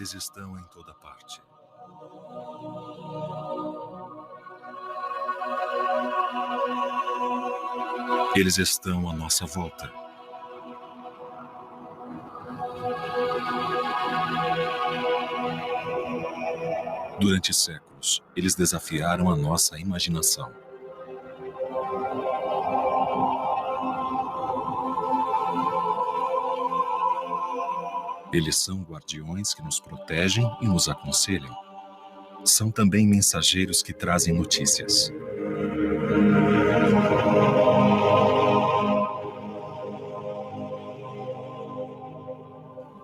Eles estão em toda parte. Eles estão à nossa volta. Durante séculos, eles desafiaram a nossa imaginação. Eles são guardiões que nos protegem e nos aconselham. São também mensageiros que trazem notícias.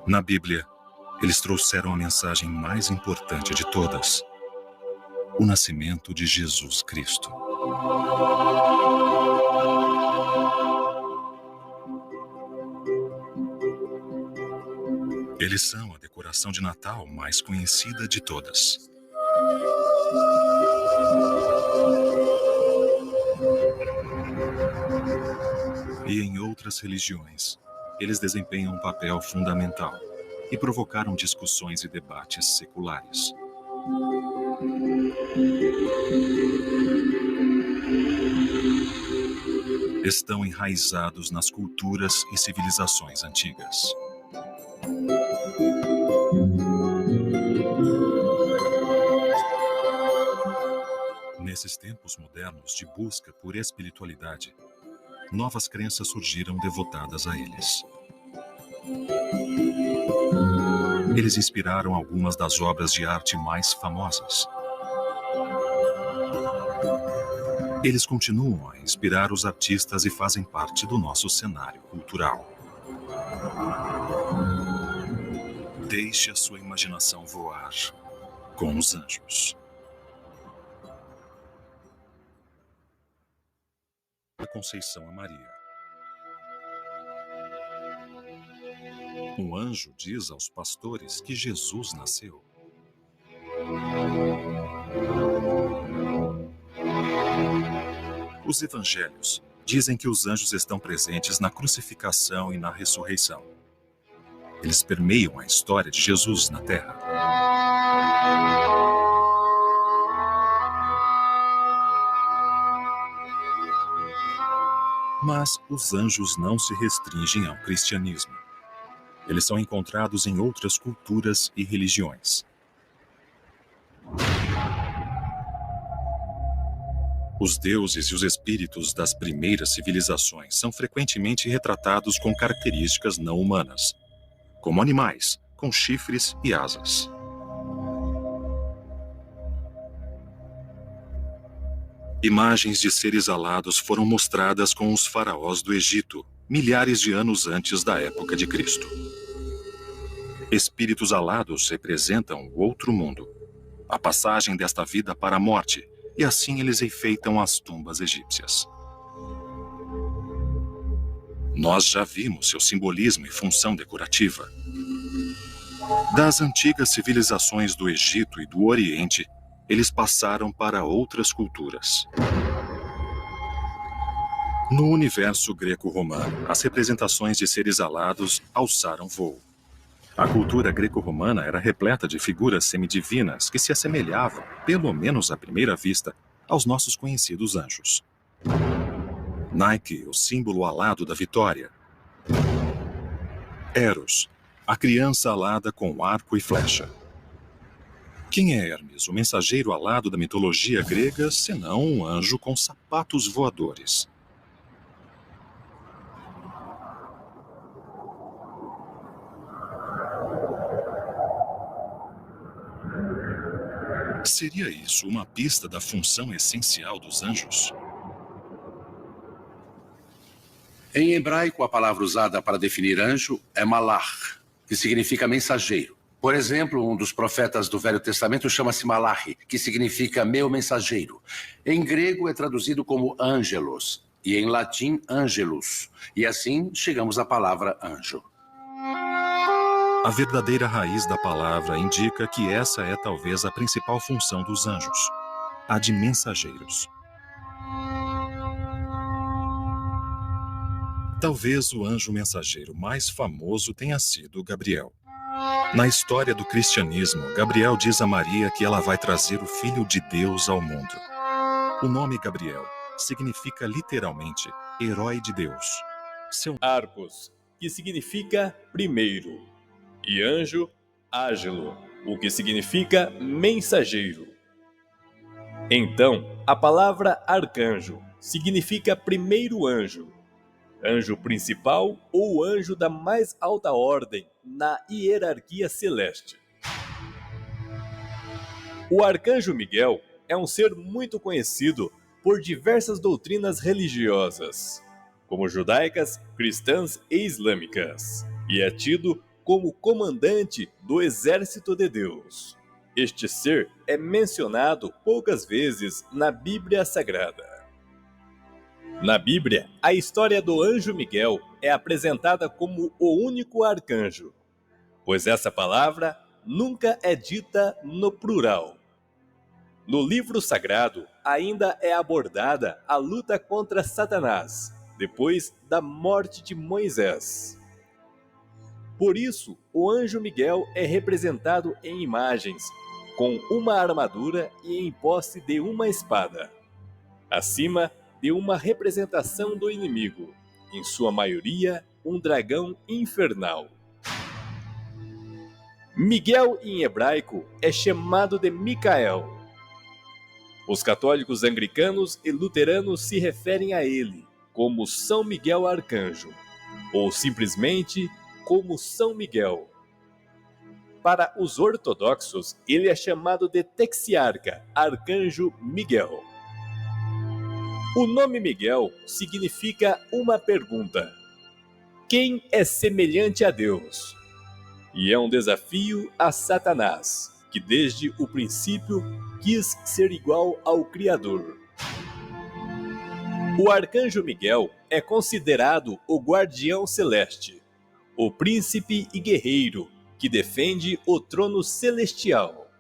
Na Bíblia, eles trouxeram a mensagem mais importante de todas: o nascimento de Jesus Cristo. Eles são a decoração de Natal mais conhecida de todas. E em outras religiões, eles desempenham um papel fundamental e provocaram discussões e debates seculares. Estão enraizados nas culturas e civilizações antigas. Nesses tempos modernos de busca por espiritualidade, novas crenças surgiram devotadas a eles. Eles inspiraram algumas das obras de arte mais famosas. Eles continuam a inspirar os artistas e fazem parte do nosso cenário cultural. Deixe a sua imaginação voar com os anjos. A Conceição a Maria. Um anjo diz aos pastores que Jesus nasceu. Os evangelhos dizem que os anjos estão presentes na crucificação e na ressurreição. Eles permeiam a história de Jesus na Terra. Mas os anjos não se restringem ao cristianismo. Eles são encontrados em outras culturas e religiões. Os deuses e os espíritos das primeiras civilizações são frequentemente retratados com características não humanas, como animais, com chifres e asas. Imagens de seres alados foram mostradas com os faraós do Egito, milhares de anos antes da época de Cristo. Espíritos alados representam o outro mundo, a passagem desta vida para a morte, e assim eles enfeitam as tumbas egípcias. Nós já vimos seu simbolismo e função decorativa. Das antigas civilizações do Egito e do Oriente, eles passaram para outras culturas. No universo greco-romano, as representações de seres alados alçaram voo. A cultura greco-romana era repleta de figuras semidivinas que se assemelhavam, pelo menos à primeira vista, aos nossos conhecidos anjos. Nike, o símbolo alado da vitória. Eros, a criança alada com arco e flecha. Quem é Hermes, o mensageiro alado da mitologia grega, senão um anjo com sapatos voadores? Seria isso uma pista da função essencial dos anjos? Em hebraico, a palavra usada para definir anjo é malach, que significa mensageiro. Por exemplo, um dos profetas do Velho Testamento chama-se Malachi, que significa meu mensageiro. Em grego é traduzido como angelos, e em latim angelus. E assim chegamos à palavra anjo. A verdadeira raiz da palavra indica que essa é talvez a principal função dos anjos, a de mensageiros. Talvez o anjo mensageiro mais famoso tenha sido Gabriel. Na história do cristianismo, Gabriel diz a Maria que ela vai trazer o Filho de Deus ao mundo. O nome Gabriel significa literalmente herói de Deus. Arcos, que significa primeiro, e anjo, ágilo, o que significa mensageiro. Então, a palavra arcanjo significa primeiro anjo, anjo principal ou anjo da mais alta ordem na hierarquia celeste. O arcanjo Miguel é um ser muito conhecido por diversas doutrinas religiosas, como judaicas, cristãs e islâmicas, e é tido como comandante do exército de Deus. Este ser é mencionado poucas vezes na Bíblia Sagrada. Na Bíblia, a história do anjo Miguel é apresentada como o único arcanjo, pois essa palavra nunca é dita no plural. No livro sagrado, ainda é abordada a luta contra Satanás, depois da morte de Moisés. Por isso, o anjo Miguel é representado em imagens, com uma armadura e em posse de uma espada. Acima de uma representação do inimigo, em sua maioria um dragão infernal. Miguel em hebraico é chamado de Micael. Os católicos anglicanos e luteranos se referem a ele como São Miguel Arcanjo, ou simplesmente como São Miguel. Para os ortodoxos, ele é chamado de Texiarca, Arcanjo Miguel. O nome Miguel significa uma pergunta: quem é semelhante a Deus? E é um desafio a Satanás, que desde o princípio quis ser igual ao Criador. O Arcanjo Miguel é considerado o guardião celeste, o príncipe e guerreiro que defende o trono celestial.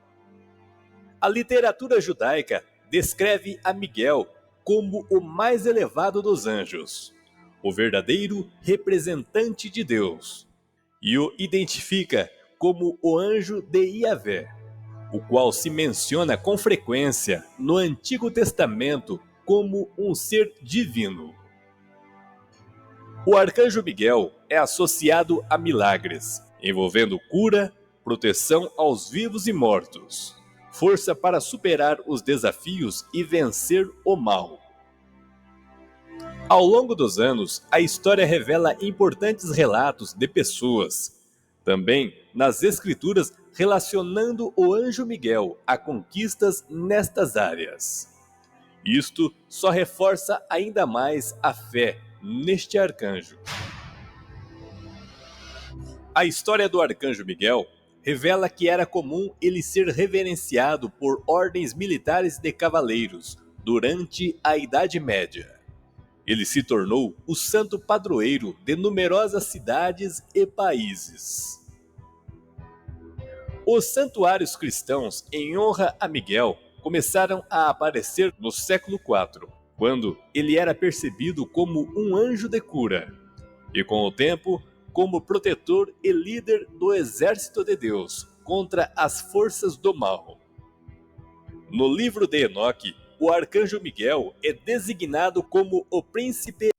A literatura judaica descreve a Miguel como o mais elevado dos anjos, o verdadeiro representante de Deus, e o identifica como o anjo de Yahvé, o qual se menciona com frequência no Antigo Testamento como um ser divino. O Arcanjo Miguel é associado a milagres, envolvendo cura, proteção aos vivos e mortos, força para superar os desafios e vencer o mal. Ao longo dos anos, a história revela importantes relatos de pessoas, também nas Escrituras, relacionando o anjo Miguel a conquistas nestas áreas. Isto só reforça ainda mais a fé neste arcanjo. A história do arcanjo Miguel revela que era comum ele ser reverenciado por ordens militares de cavaleiros durante a Idade Média. Ele se tornou o santo padroeiro de numerosas cidades e países. Os santuários cristãos em honra a Miguel começaram a aparecer no século IV, quando ele era percebido como um anjo de cura, e com o tempo, como protetor e líder do exército de Deus contra as forças do mal. No livro de Enoque, o arcanjo Miguel é designado como o príncipe